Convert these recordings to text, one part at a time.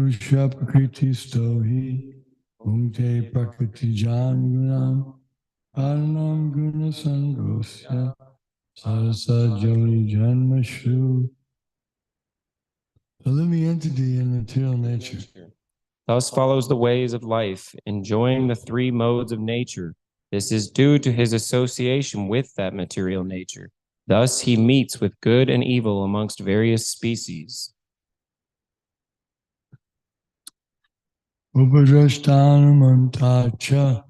Purusha Prakriti Stohi Bhunte Prakriti Jangunam Karanam Guna Sangosya Sarasa Joli Janmashu. The living entity in material nature thus follows the ways of life, enjoying the three modes of nature. This is due to his association with that material nature. Thus he meets with good and evil amongst various species. Upadrashtanumantacha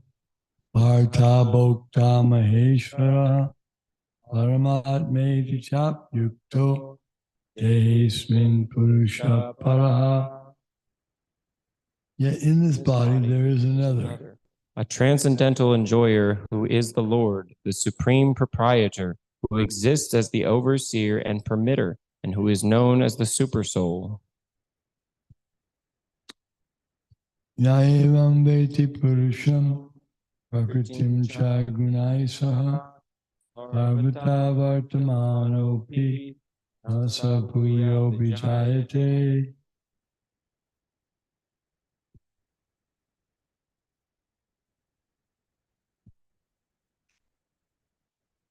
Bharta Bhokta Maheshvara Paramatmeti Chap Yukto Dehismin Purusha Paraha. Yet in this body there is another, a transcendental enjoyer who is the Lord, the supreme proprietor, who exists as the overseer and permitter, and who is known as the supersoul. Yaevam Veti Purusham Prakritim Chagunai Saha Parvata Vartamanopi Asa Puyo Vijayate.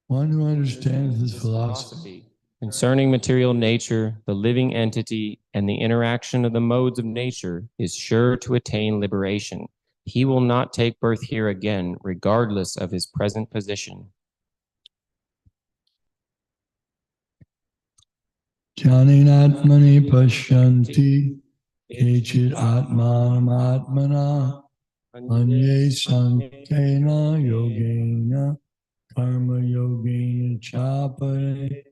One who understands this philosophy concerning material nature, the living entity, and the interaction of the modes of nature is sure to attain liberation. He will not take birth here again, regardless of his present position. Jnaninatmani pashyanti kechid atmanam atmana anye sankena yogena karma yogena chapare.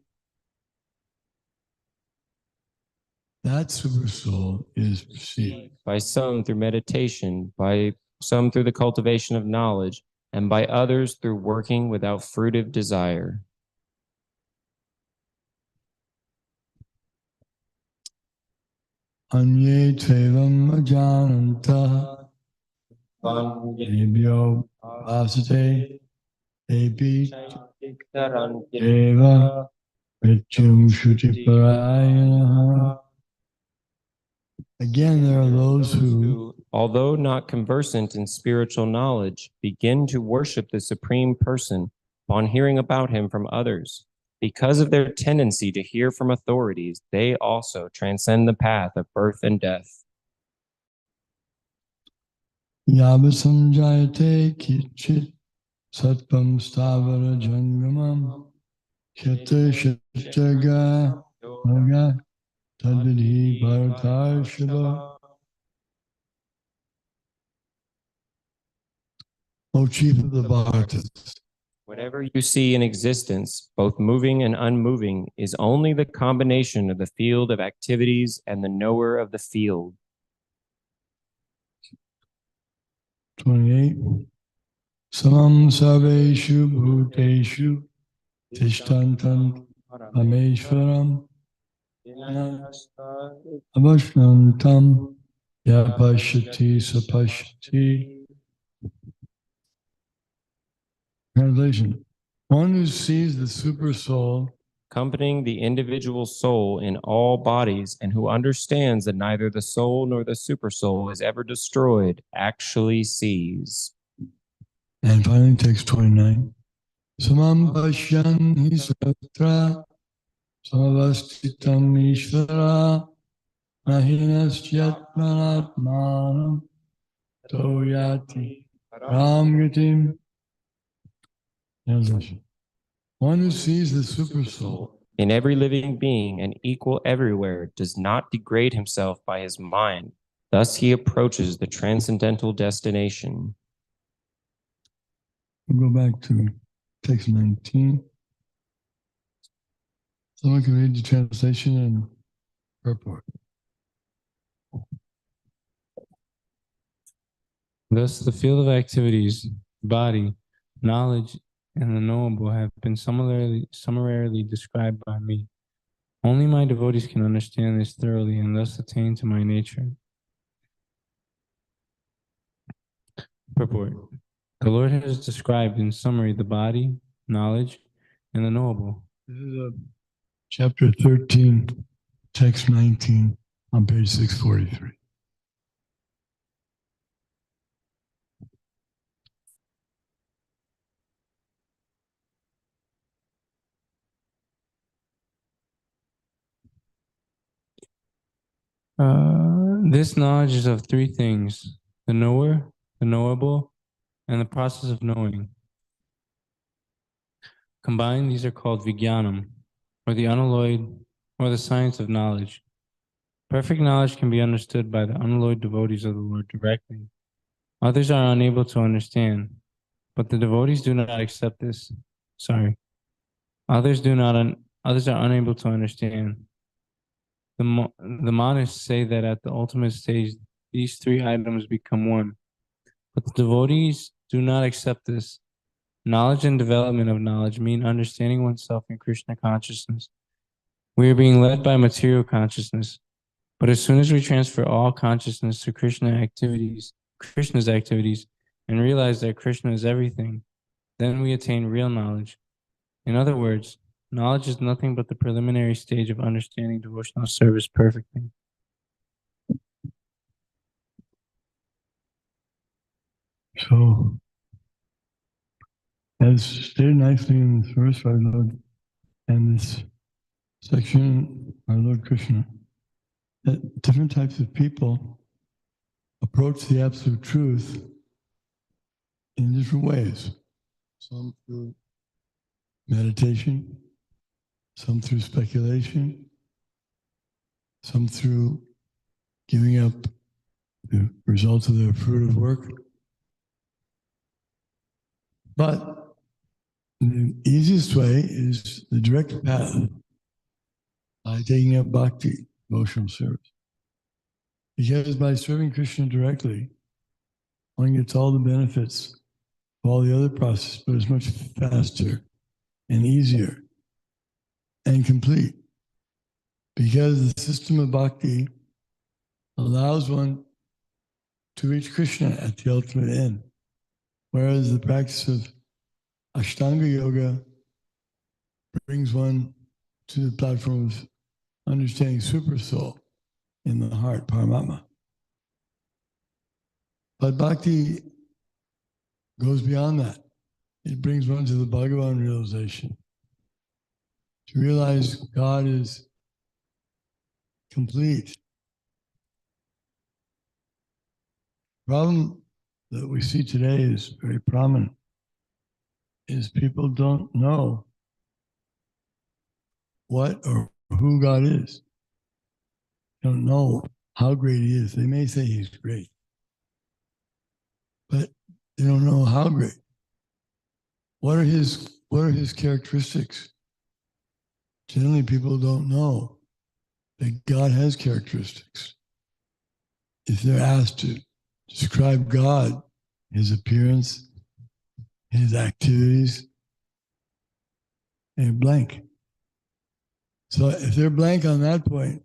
That super soul is perceived by some through meditation, by some through the cultivation of knowledge, and by others through working without fruitive desire. Anye tevam ajananta ebhyo vasate epi eva vichum shuti parayana. Again, there are those who, although not conversant in spiritual knowledge, begin to worship the Supreme Person upon hearing about him from others. Because of their tendency to hear from authorities, they also transcend the path of birth and death. Yabasam jayate kichit satpam stavara jangamam shata shataga naga tadvidhi bharatar shava. O chief of the Bharatas, whatever you see in existence, both moving and unmoving, is only the combination of the field of activities and the knower of the field. 28. Samam sarveshu bhuteshu tishtantam ameshwaram avashyantam yapashyati sapashyati. Translation. One who sees the super soul accompanying the individual soul in all bodies, and who understands that neither the soul nor the supersoul is ever destroyed, actually sees. And finally, text 29. Samam pashyan hi satra samavastitam ishvara nahinasyaatmanatmanam toyati ramgatim. Translation. One who sees the super soul in every living being and equal everywhere does not degrade himself by his mind. Thus he approaches the transcendental destination. We'll go back to text 19. Someone can read the translation and purport. Thus the field of activities, body, knowledge, and the knowable have been summarily described by me. Only my devotees can understand this thoroughly and thus attain to my nature. Purport. The Lord has described in summary the body, knowledge, and the knowable. This is chapter 13, text 19, on page 643. This knowledge is of three things: the knower, the knowable, and the process of knowing. Combined, these are called Vijnanam, or the unalloyed, or the science of knowledge. Perfect knowledge can be understood by the unalloyed devotees of the Lord directly. Others are unable to understand, but the devotees do not accept this. Sorry. Others are unable to understand. The monists say that at the ultimate stage, these three items become one. But the devotees do not accept this. Knowledge and development of knowledge mean understanding oneself in Krishna consciousness. We are being led by material consciousness, but as soon as we transfer all consciousness to Krishna's activities, and realize that Krishna is everything, then we attain real knowledge. In other words, knowledge is nothing but the preliminary stage of understanding devotional service perfectly. So, as stated nicely in this verse, our Lord, and this section, our Lord Krishna, that different types of people approach the absolute truth in different ways. Some through meditation, some through speculation, some through giving up the results of their fruitive work. But the easiest way is the direct path by taking up bhakti, devotional service. Because by serving Krishna directly, one gets all the benefits of all the other processes, but it's much faster and easier and complete. Because the system of bhakti allows one to reach Krishna at the ultimate end. Whereas the practice of Ashtanga Yoga brings one to the platform of understanding Super Soul in the heart, Paramatma. But Bhakti goes beyond that. It brings one to the Bhagavan realization. To realize God is complete. The problem that we see today is very prominent, is people don't know what or who God is. Don't know how great he is. They may say he's great, but they don't know how great. What are his characteristics? Generally, people don't know that God has characteristics. If they're asked to describe God, his appearance, his activities, they're blank. So if they're blank on that point,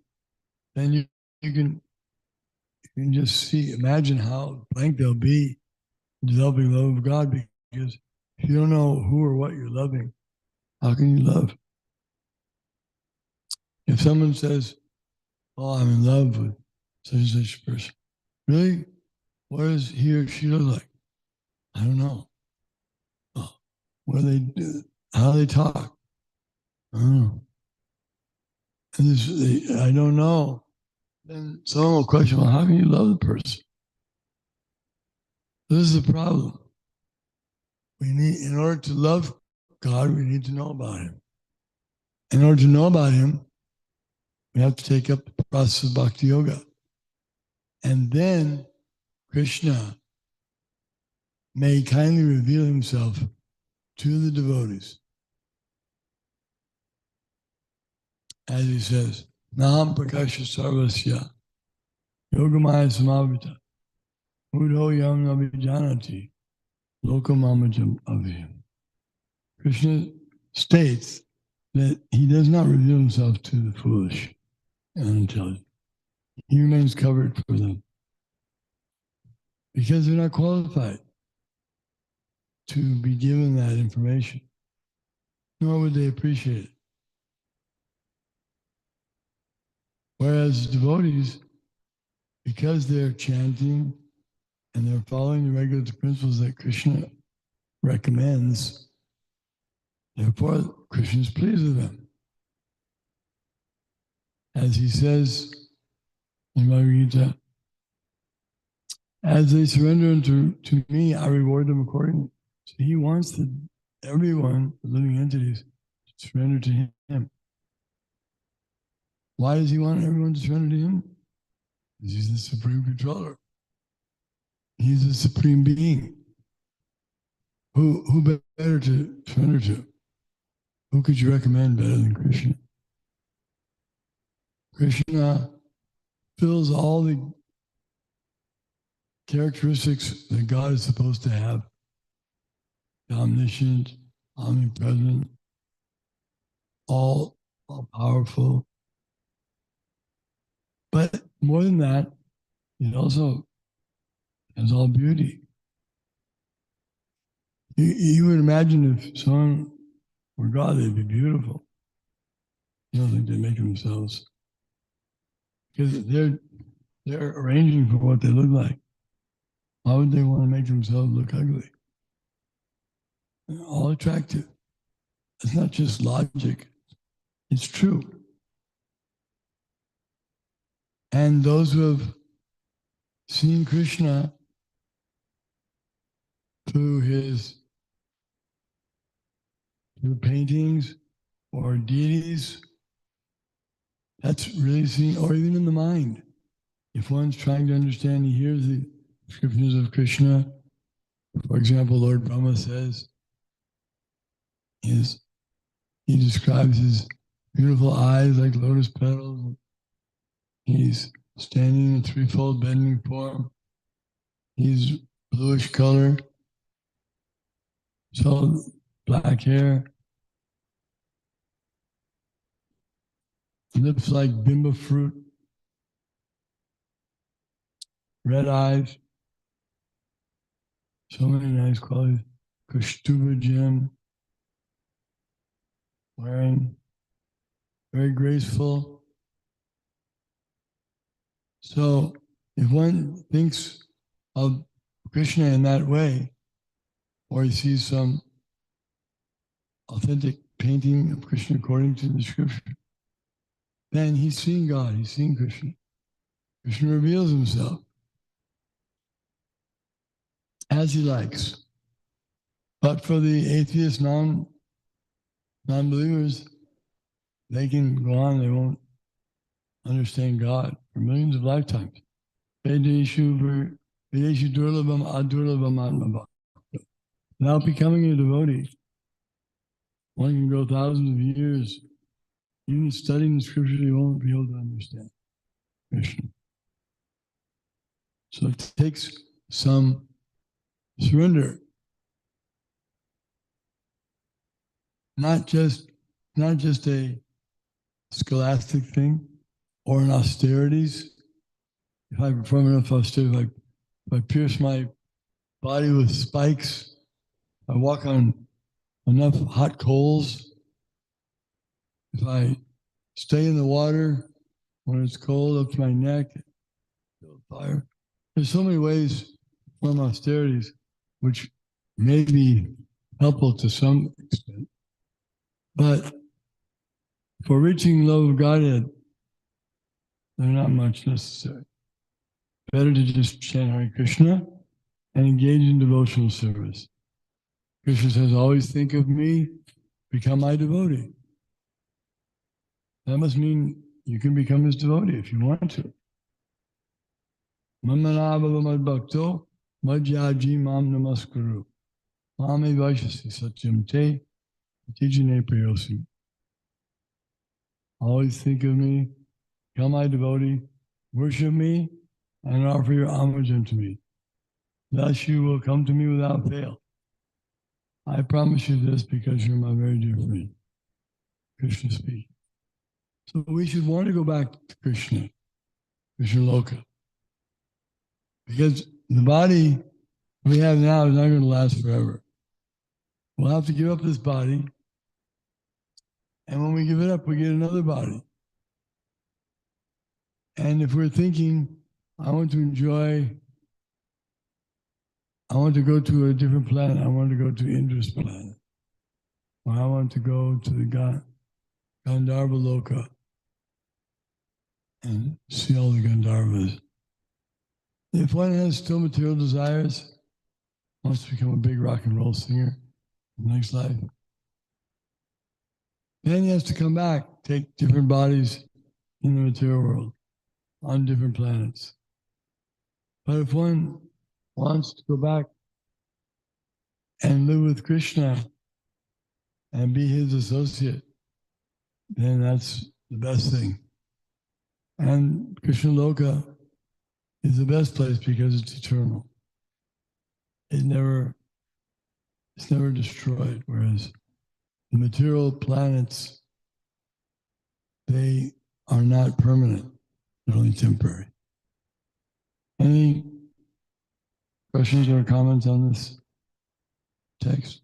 then you can just imagine how blank they'll be developing love of God, because if you don't know who or what you're loving, how can you love? If someone says, "Oh, I'm in love with such and such a person," really, what does he or she look like? I don't know. Oh, what do they do? How do they talk? I don't know. And I don't know. Then someone will question, well, how can you love the person? This is the problem. In order to love God, we need to know about him. In order to know about him, we have to take up the process of bhakti yoga. And then Krishna may kindly reveal himself to the devotees. As he says, Naham Prakasha Sarvasya, Yogamaya Samavita, Udo Yam Navijanati, Lokamamajam Avihim. Krishna states that he does not reveal himself to the foolish and unintelligent. He remains covered for them because they're not qualified to be given that information, nor would they appreciate it. Whereas devotees, because they're chanting and they're following the regular principles that Krishna recommends, therefore Krishna is pleased with them. As he says in Bhagavad Gita. As they surrender to me, I reward them accordingly. So he wants everyone, the living entities, to surrender to him. Why does he want everyone to surrender to him? Because he's the supreme controller. He's the supreme being. Who better to surrender to? Who could you recommend better than Krishna? Krishna fills all the characteristics that God is supposed to have. Omniscient, omnipresent, all powerful. But more than that, it also has all beauty. You would imagine if someone were God, they'd be beautiful. You don't think they make themselves, because they're arranging for what they look like. Why would they want to make themselves look ugly? They're all attractive. It's not just logic. It's true. And those who have seen Krishna through paintings or deities, that's really seen, or even in the mind. If one's trying to understand, he hears the descriptions of Krishna. For example, Lord Brahma says, he describes his beautiful eyes like lotus petals. He's standing in threefold bending form. He's bluish color, so black hair, lips like bimba fruit, red eyes, so many nice qualities. Kaustuba gem, wearing, very graceful. So if one thinks of Krishna in that way, or he sees some authentic painting of Krishna according to the scripture, then he's seeing God, he's seeing Krishna. Krishna reveals himself as he likes. But for the atheist non-believers, they can go on, they won't understand God for millions of lifetimes. Without becoming a devotee, one can go thousands of years. Even studying the scripture, you won't be able to understand Krishna. So it takes some surrender. Not just a scholastic thing or an austerities. If I perform enough austerities, like if I pierce my body with spikes, I walk on enough hot coals, if I stay in the water when it's cold up to my neck, fire. There's so many ways to perform austerities, which may be helpful to some extent. But for reaching love of Godhead, they're not much necessary. Better to just chant Hare Krishna and engage in devotional service. Krishna says, always think of me, become my devotee. That must mean you can become his devotee if you want to. Mamanabhava bhakto madhyaji mam namaskuru. Mame vaishasi satyam te atijane priyosi. Always think of me, become my devotee, worship me, and offer your homage unto me. Thus you will come to me without fail. I promise you this because you're my very dear friend. Krishna speaks. So we should want to go back to Krishna Loka. Because the body we have now is not going to last forever. We'll have to give up this body. And when we give it up, we get another body. And if we're thinking, I want to go to a different planet, I want to go to Indra's planet, or I want to go to the Gandharva Loka. And see all the Gandharvas. If one has still material desires, wants to become a big rock and roll singer in the next life, then he has to come back, take different bodies in the material world, on different planets. But if one wants to go back and live with Krishna and be his associate, then that's the best thing. And Krishna Loka is the best place because it's eternal. It's never destroyed, whereas the material planets, they are not permanent. They're only temporary. Any questions or comments on this text?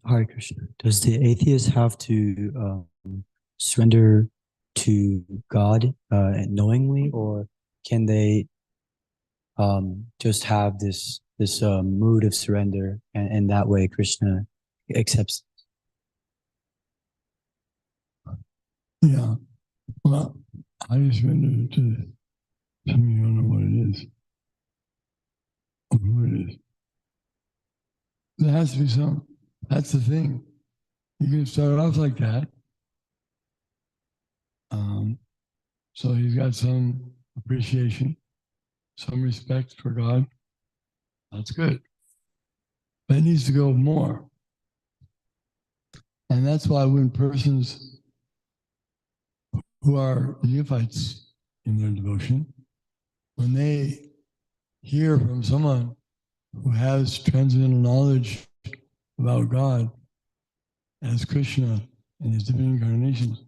Hare Krishna, does the atheist have to surrender to God knowingly, or can they just have this mood of surrender, and that way Krishna accepts? Yeah. Well, how do you surrender to something you don't know what it is or who it is? There has to be some. That's the thing. You can start off like that. So he's got some appreciation, some respect for God. That's good. But it needs to go more. And that's why when persons who are neophytes in their devotion, when they hear from someone who has transcendental knowledge about God as Krishna and his different incarnations,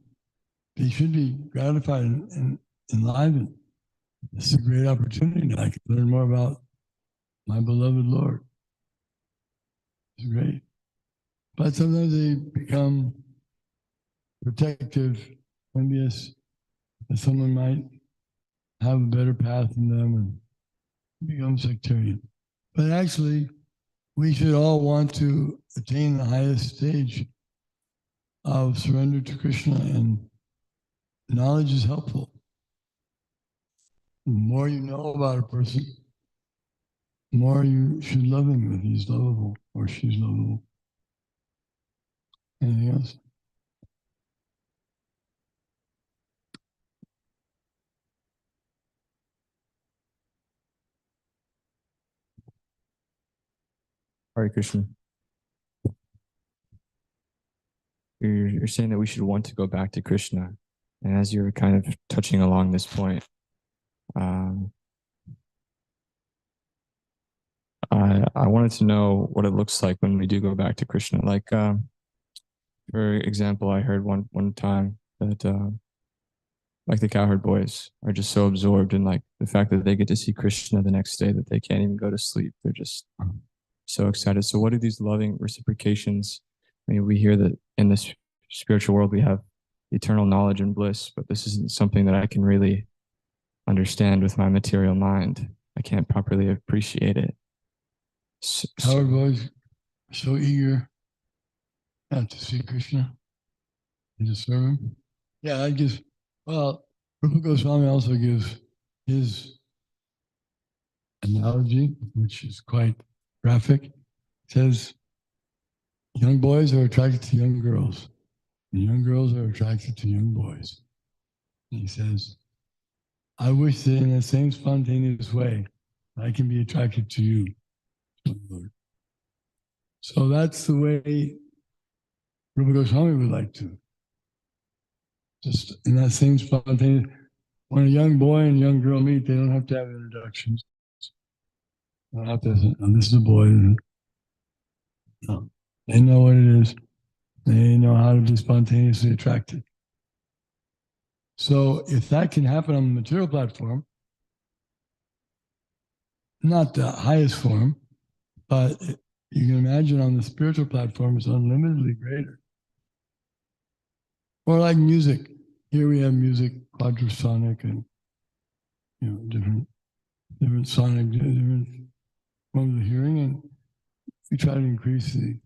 they should be gratified and enlivened. This is a great opportunity. I can learn more about my beloved Lord. It's great. But sometimes they become protective, envious, that someone might have a better path than them and become sectarian. But actually, we should all want to attain the highest stage of surrender to Krishna, and knowledge is helpful. The more you know about a person, the more you should love him if he's lovable or she's lovable. Anything else? Hare Krishna. You're saying that we should want to go back to Krishna. And as you're kind of touching along this point, I wanted to know what it looks like when we do go back to Krishna. Like, for example, I heard one time that like the cowherd boys are just so absorbed in like the fact that they get to see Krishna the next day that they can't even go to sleep. They're just so excited. So what are these loving reciprocations? I mean, we hear that in this spiritual world we have eternal knowledge and bliss, but this isn't something that I can really understand with my material mind. I can't properly appreciate it. Cowherd boys are so eager to see Krishna and to serve him. Yeah, I guess, well, Rupa Goswami also gives his analogy, which is quite graphic. It says, young boys are attracted to young girls, and young girls are attracted to young boys. And he says, I wish that in the same spontaneous way, I can be attracted to you, Lord. So that's the way Rupa Goswami would like to. Just in that same spontaneous, when a young boy and young girl meet, they don't have to have introductions. They don't have to say, oh, this is a boy. No. They know what it is. They know how to be spontaneously attracted. So if that can happen on the material platform, not the highest form, but you can imagine on the spiritual platform it's unlimitedly greater. Or like music. Here we have music, quadrasonic, and different different sonic, different forms of hearing, and we try to increase the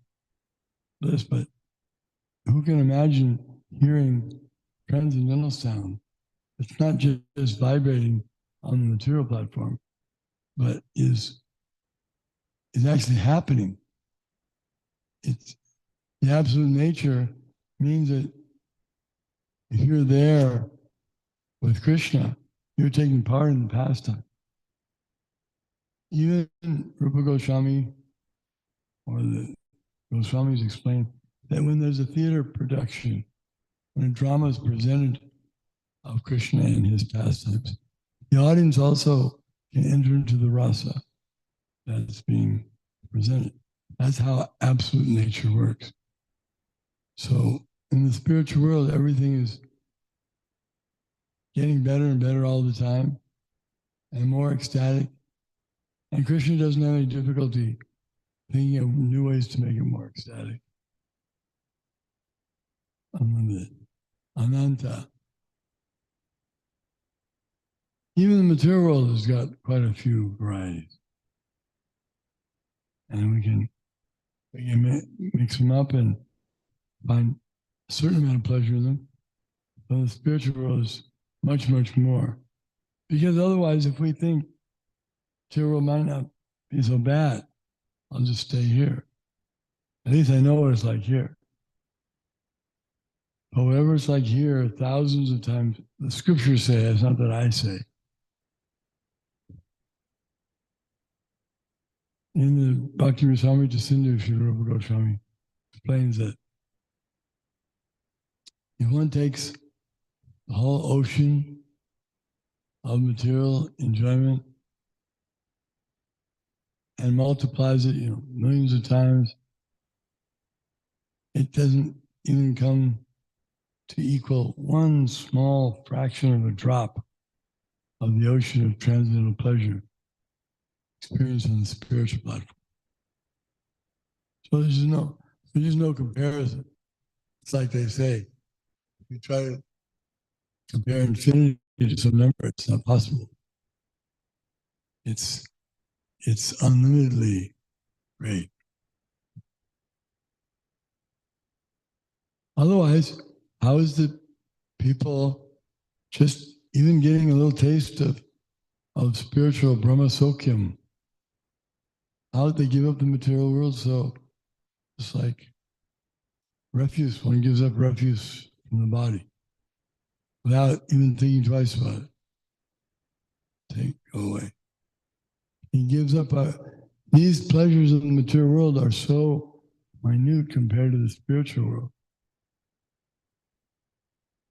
bliss. But who can imagine hearing transcendental sound? It's not just vibrating on the material platform, but is actually happening. It's the absolute nature means that if you're there with Krishna, you're taking part in the pastime. Even Rupa Goswami or the Goswamis explain that when there's a theater production, when a drama is presented of Krishna and his pastimes, the audience also can enter into the rasa that's being presented. That's how absolute nature works. So in the spiritual world, everything is getting better and better all the time and more ecstatic. And Krishna doesn't have any difficulty thinking of new ways to make it more ecstatic. Unlimited. Ananta. Even the material world has got quite a few varieties. And we can mix them up and find a certain amount of pleasure in them. But the spiritual world is much, much more. Because otherwise, if we think material world might not be so bad, I'll just stay here. At least I know what it's like here. But whatever it's like here, thousands of times, the scriptures say, it's not that I say. In the Bhakti Rasamrita Sindhu, Srila Rupa Goswami explains that if one takes the whole ocean of material enjoyment and multiplies it, millions of times, it doesn't even come to equal one small fraction of a drop of the ocean of transcendental pleasure experienced on the spiritual platform. So there's no comparison. It's like they say, if you try to compare infinity to some number, it's not possible. It's unlimitedly great. Otherwise, how is the people just even getting a little taste of spiritual Brahma Sokyam? How did they give up the material world? So it's like refuse. One gives up refuse from the body without even thinking twice about it. Go away. He gives up. These pleasures of the material world are so minute compared to the spiritual world.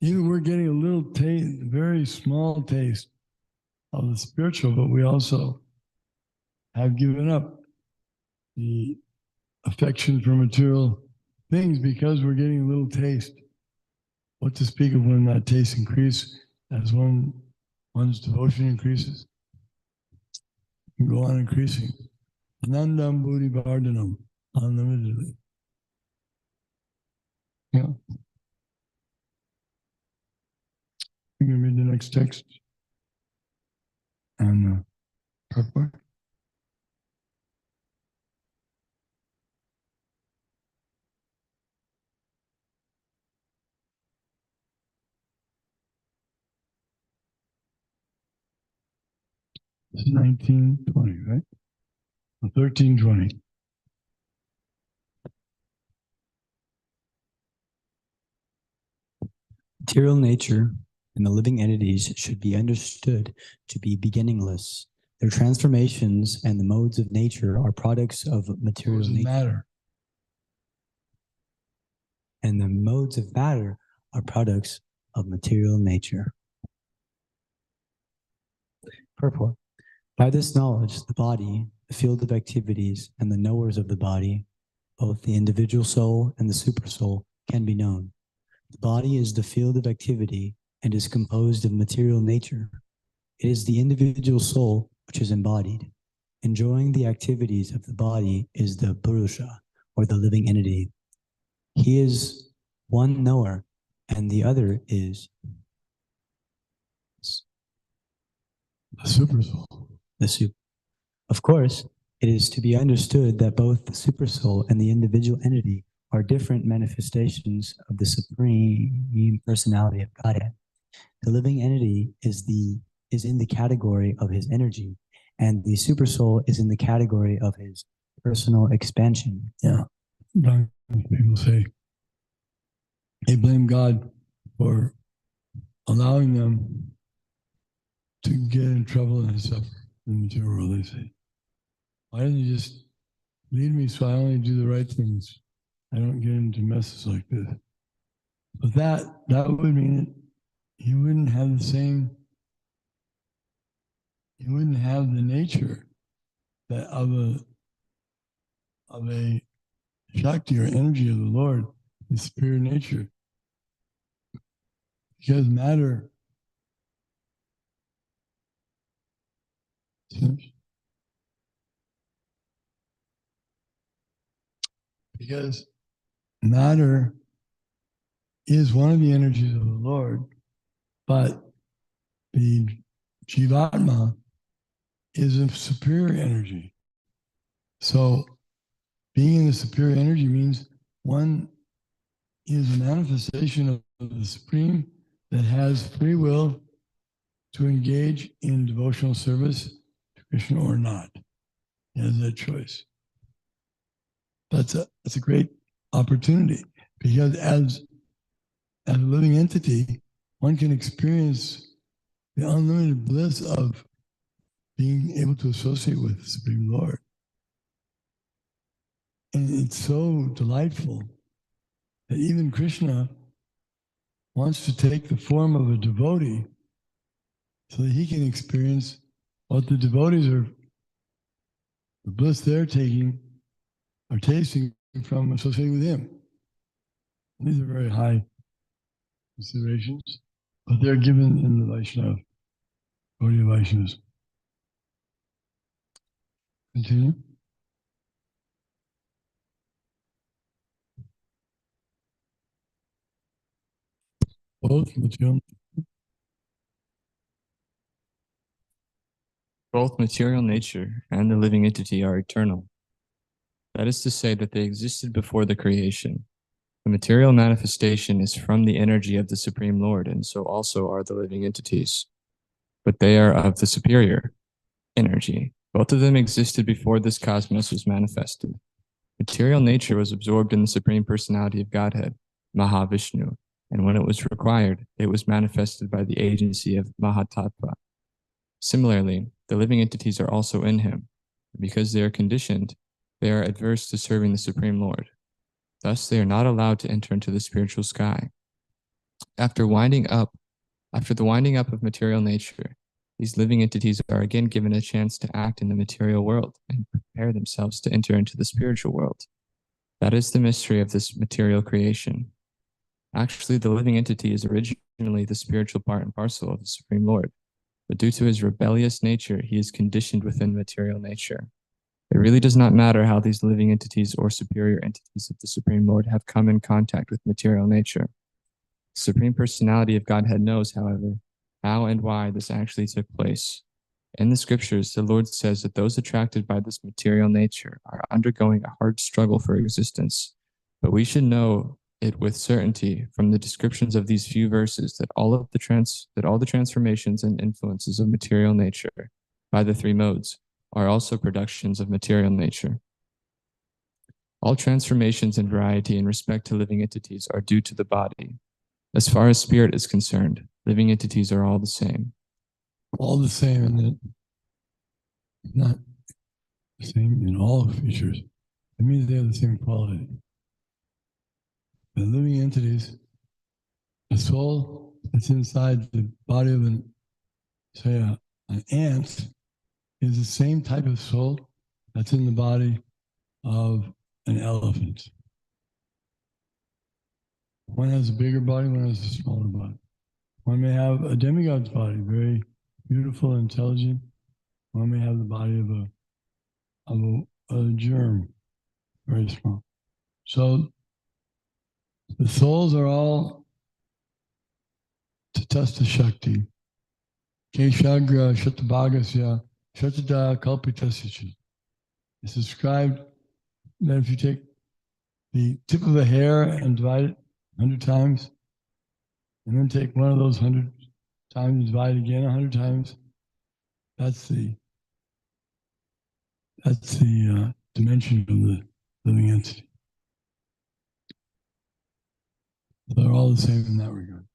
Even we're getting a little taste, very small taste of the spiritual, but we also have given up the affection for material things because we're getting a little taste. What to speak of when that taste increases as one's devotion increases? You go on increasing. Anandam Buddhi Vardhanam, unlimitedly. Yeah. You can read the next text. And purport. It's 1920, right? 1320. Material nature and the living entities should be understood to be beginningless. Their transformations and the modes of nature are products of material nature. Matter. And the modes of matter are products of material nature. Purport. By this knowledge, the body, the field of activities, and the knowers of the body, both the individual soul and the supersoul, can be known. The body is the field of activity and is composed of material nature. It is the individual soul which is embodied. Enjoying the activities of the body is the Purusha, or the living entity. He is one knower, and the other is the supersoul. the super. Of course, it is to be understood that both the supersoul and the individual entity are different manifestations of the Supreme Personality of Godhead. The living entity is in the category of his energy, and the supersoul is in the category of his personal expansion. Yeah. People say they blame God for allowing them to get in trouble and stuff in the material world. They say, why didn't you just lead me so I only do the right things? I don't get into messes like this. But that would mean that he wouldn't have the nature that of a Shakti or energy of the Lord, the superior nature. Because matter because matter is one of the energies of the Lord, but the Jivatma is a superior energy. So being in the superior energy means one is a manifestation of the Supreme that has free will to engage in devotional service to Krishna or not. He has that choice. That's a great opportunity, because as a living entity, one can experience the unlimited bliss of being able to associate with the Supreme Lord. And it's so delightful that even Krishna wants to take the form of a devotee so that he can experience what the devotees are, the bliss they're taking or tasting from associating with him. And these are very high considerations, but they're given in the Vaishnava, Gaudiya Vaishnavas. Continue. Both material nature and the living entity are eternal. That is to say that they existed before the creation. The material manifestation is from the energy of the Supreme Lord, and so also are the living entities. But they are of the superior energy. Both of them existed before this cosmos was manifested. Material nature was absorbed in the Supreme Personality of Godhead, Mahavishnu, and when it was required, it was manifested by the agency of Mahatattva. Similarly, the living entities are also in him. Because they are conditioned, they are adverse to serving the Supreme Lord. Thus, they are not allowed to enter into the spiritual sky. After the winding up of material nature, these living entities are again given a chance to act in the material world and prepare themselves to enter into the spiritual world. That is the mystery of this material creation. Actually, the living entity is originally the spiritual part and parcel of the Supreme Lord, but due to his rebellious nature, he is conditioned within material nature. It really does not matter how these living entities or superior entities of the Supreme Lord have come in contact with material nature. The Supreme Personality of Godhead knows, however, how and why this actually took place. In the scriptures, the Lord says that those attracted by this material nature are undergoing a hard struggle for existence, but we should know it with certainty from the descriptions of these few verses that all the transformations and influences of material nature by the three modes are also productions of material nature. All transformations and variety in respect to living entities are due to the body. As far as spirit is concerned, living entities are all the same. All the same, and that not the same in all features. It means they have the same quality. The living entities, the soul that's inside the body of an ant is the same type of soul that's in the body of an elephant. One has a bigger body, one has a smaller body. One may have a demigod's body, very beautiful, intelligent. One may have the body of a germ, very small. So the souls are all Tatasta Shakti. Keshagra Shatabhagasya Shatata kalpitasya. It's described that if you take the tip of a hair and divide it 100 times, and then take one of those 100 times and divide it again 100 times, that's the dimension of the living entity. They're all the same in that regard.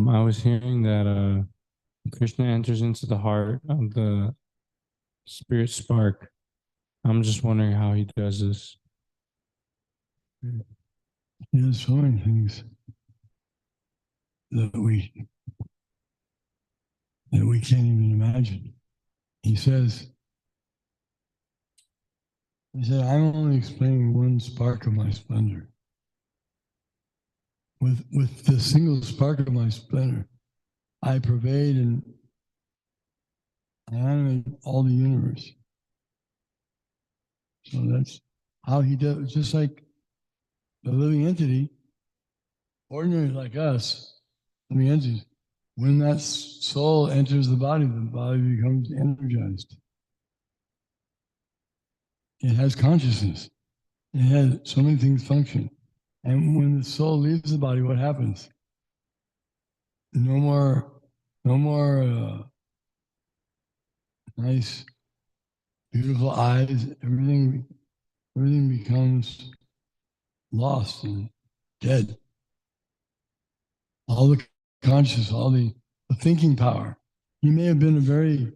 I was hearing that Krishna enters into the heart of the spirit spark. I'm just wondering how he does this. He does so many things that we can't even imagine. He said, I'm only explaining one spark of my splendor. With the single spark of my splendor, I pervade and I animate all the universe. So that's how he does it. Just like the living entity, ordinary like us, living entities, when that soul enters the body becomes energized. It has consciousness. It has so many things function. And when the soul leaves the body, what happens? No more nice, beautiful eyes. Everything becomes lost and dead. All the conscious, all the thinking power. He may have been a very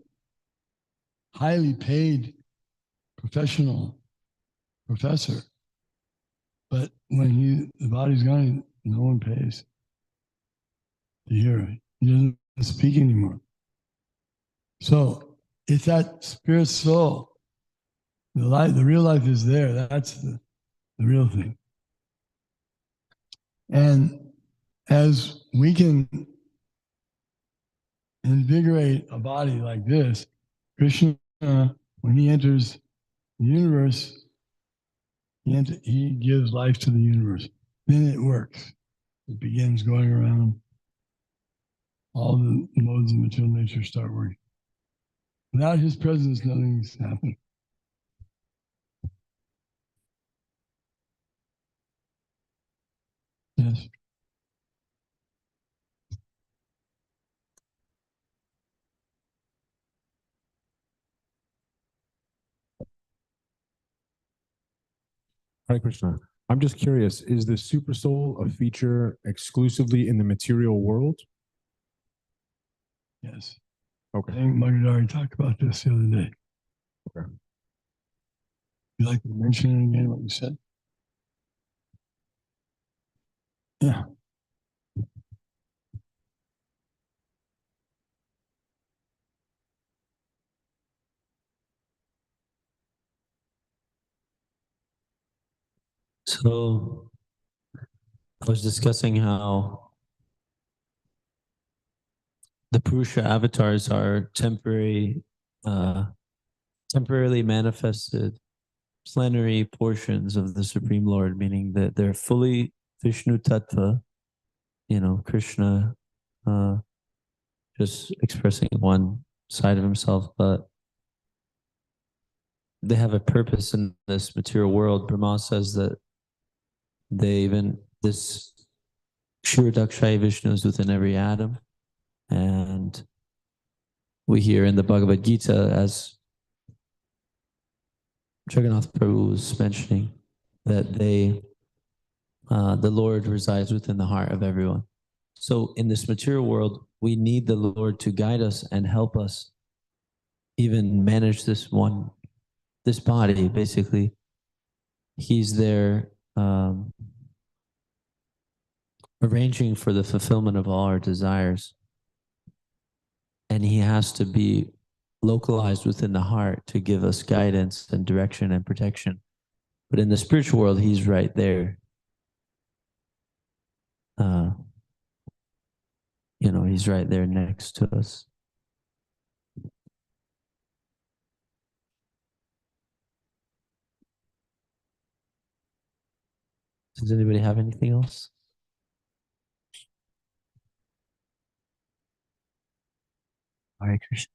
highly paid professional professor, but when the body's gone, no one pays to hear it. He doesn't speak anymore. So it's that spirit soul. The real life is there. That's the real thing. And as we can invigorate a body like this, Krishna, when he enters the universe, he gives life to the universe. Then it works. It begins going around. All the modes of material nature start working. Without his presence, nothing's happening. Yes. Hare Krishna. I'm just curious, is the super soul a feature exclusively in the material world? Yes. Okay. I think Magadari talked about this the other day. Okay. You like to mention it again, what you said? Yeah. So I was discussing how the Purusha avatars are temporarily manifested plenary portions of the Supreme Lord, meaning that they're fully Vishnu Tattva, Krishna just expressing one side of himself, but they have a purpose in this material world. Brahma says that this Kshirodakshaya Vishnu is within every atom. And we hear in the Bhagavad Gita, as Jagannath Prabhu was mentioning, that the Lord resides within the heart of everyone. So in this material world, we need the Lord to guide us and help us even manage this body, basically. He's there arranging for the fulfillment of all our desires. And he has to be localized within the heart to give us guidance and direction and protection. But in the spiritual world, he's right there. He's right there next to us. Does anybody have anything else? Hare Krishna.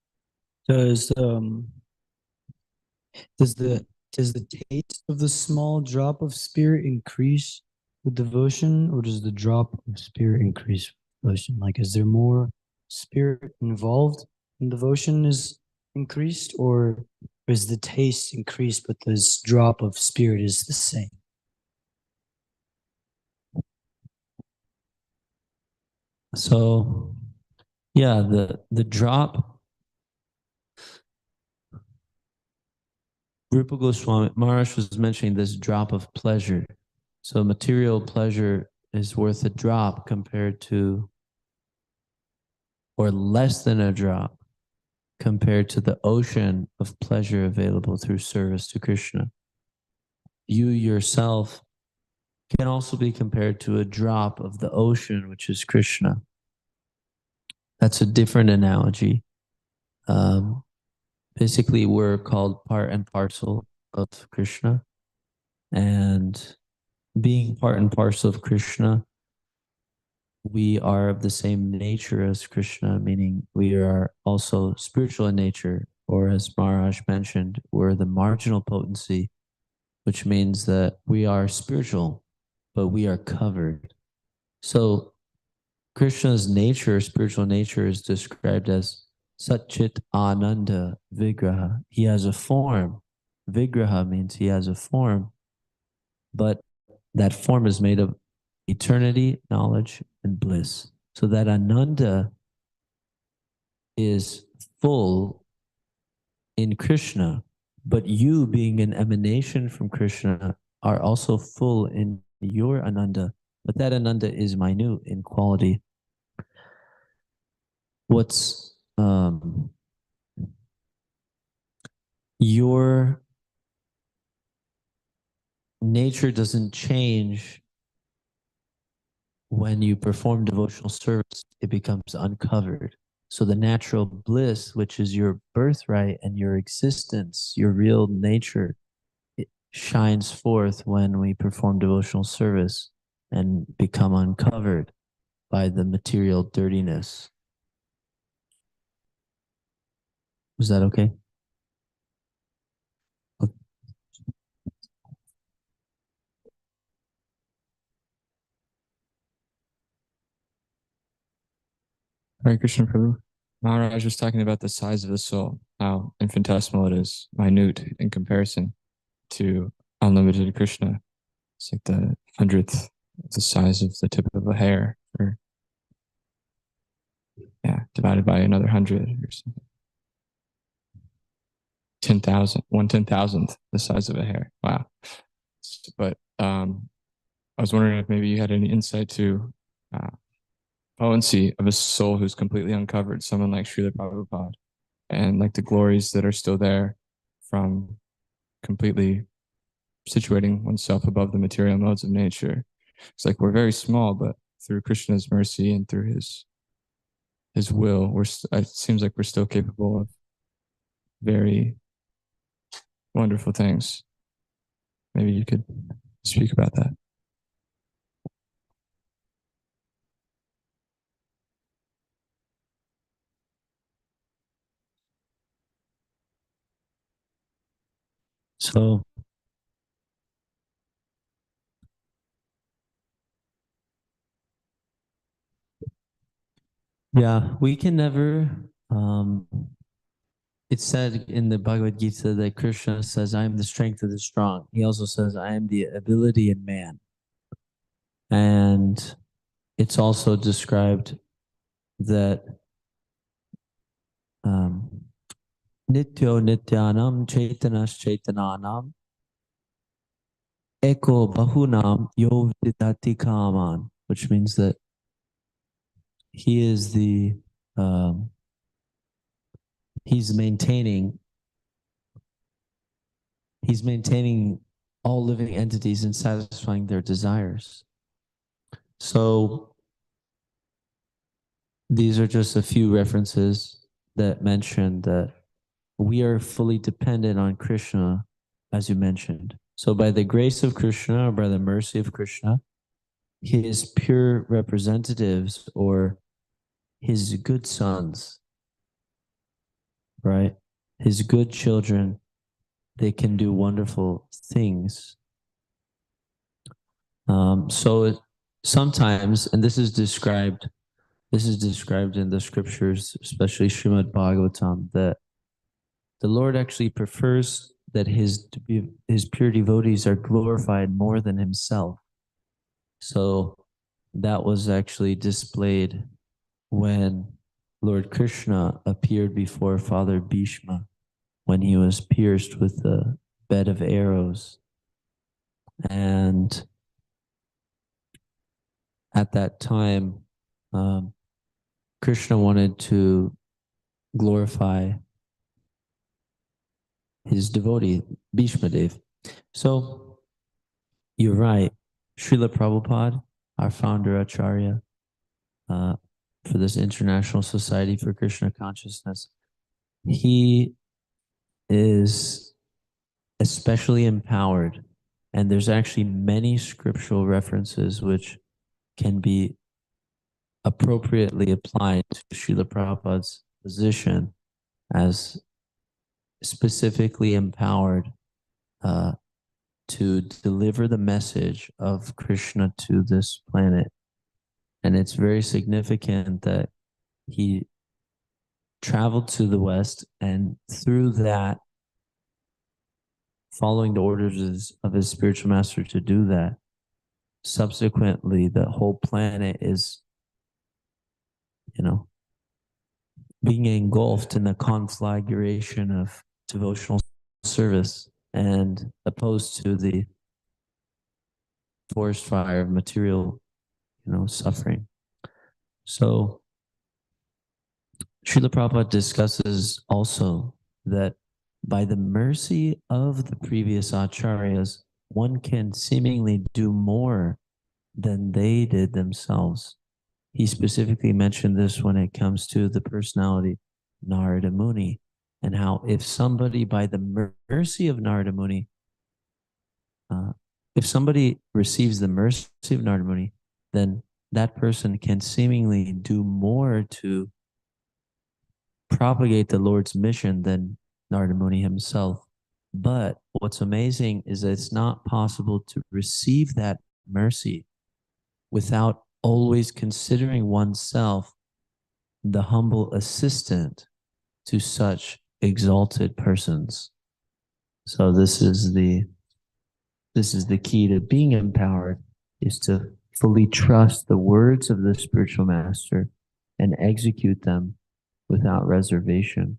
Does the does the taste of the small drop of spirit increase with devotion, or does the drop of spirit increase with devotion? Like, is there more spirit involved in devotion is increased, or is the taste increased but this drop of spirit is the same? So, yeah, the drop. Rupa Goswami Maharaj was mentioning this drop of pleasure. So material pleasure is worth a drop compared to, or less than a drop compared to the ocean of pleasure available through service to Krishna. You yourself can also be compared to a drop of the ocean, which is Krishna. That's a different analogy. Basically, we're called part and parcel of Krishna. And being part and parcel of Krishna, we are of the same nature as Krishna, meaning we are also spiritual in nature, or as Maharaj mentioned, we're the marginal potency, which means that we are spiritual, but we are covered. So Krishna's nature, spiritual nature, is described as Satchit Ananda Vigraha. He has a form. Vigraha means he has a form, but that form is made of eternity, knowledge, and bliss. So that Ananda is full in Krishna, but you, being an emanation from Krishna, are also full in your Ananda, but that Ananda is minute in quality. What's your nature doesn't change when you perform devotional service, it becomes uncovered. So the natural bliss, which is your birthright and your existence, your real nature, it shines forth when we perform devotional service and become uncovered by the material dirtiness. Was that okay? Hare Krishna Prabhu. Maharaj was talking about the size of the soul, how infinitesimal it is, minute in comparison to unlimited Krishna. It's like the 100th of the size of the tip of a hair, or divided by another 100 or something. 10,000, 1/10,000th the size of a hair. Wow. But I was wondering if maybe you had any insight to potency of a soul who's completely uncovered, someone like Srila Prabhupada, and like the glories that are still there from completely situating oneself above the material modes of nature. It's like we're very small, but through Krishna's mercy and through his will, it seems like we're still capable of very wonderful things. Maybe you could speak about that. So yeah, we can never it's said in the Bhagavad Gita that Krishna says, I am the strength of the strong. He also says, I am the ability in man. And it's also described that Nityo Nityanam Chaitanas Chaitananam Eko Bahunam Yo Vidati Kaman, which means that he is he's maintaining all living entities and satisfying their desires. So these are just a few references that mention that we are fully dependent on Krishna, as you mentioned. So by the grace of Krishna, or by the mercy of Krishna, his pure representatives, or his good sons, right? His good children, they can do wonderful things. Sometimes, and this is described in the scriptures, especially Srimad Bhagavatam, that the Lord actually prefers that his pure devotees are glorified more than himself. So that was actually displayed when Lord Krishna appeared before Father Bhishma when he was pierced with a bed of arrows. And at that time, Krishna wanted to glorify his devotee, Bhishma Dev. So you're right. Srila Prabhupada, our founder Acharya, for this International Society for Krishna Consciousness, he is especially empowered. And there's actually many scriptural references which can be appropriately applied to Srila Prabhupada's position as specifically empowered to deliver the message of Krishna to this planet. And it's very significant that he traveled to the West, and through that, following the orders of his spiritual master to do that, subsequently the whole planet is, being engulfed in the conflagration of devotional service, and opposed to the forest fire of material, suffering. So Srila Prabhupada discusses also that by the mercy of the previous acharyas, one can seemingly do more than they did themselves. He specifically mentioned this when it comes to the personality Narada Muni, and how if somebody, by the mercy of Narada Muni, if somebody receives the mercy of Narada Muni, then that person can seemingly do more to propagate the Lord's mission than Narada Muni himself. But what's amazing is that it's not possible to receive that mercy without always considering oneself the humble assistant to such exalted persons. So this is the key to being empowered, is to fully trust the words of the spiritual master and execute them without reservation.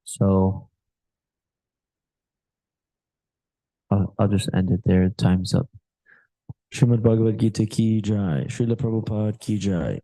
So I'll just end it there. Time's up. Srimad Bhagavad Gita ki jai. Srila Prabhupada ki jai.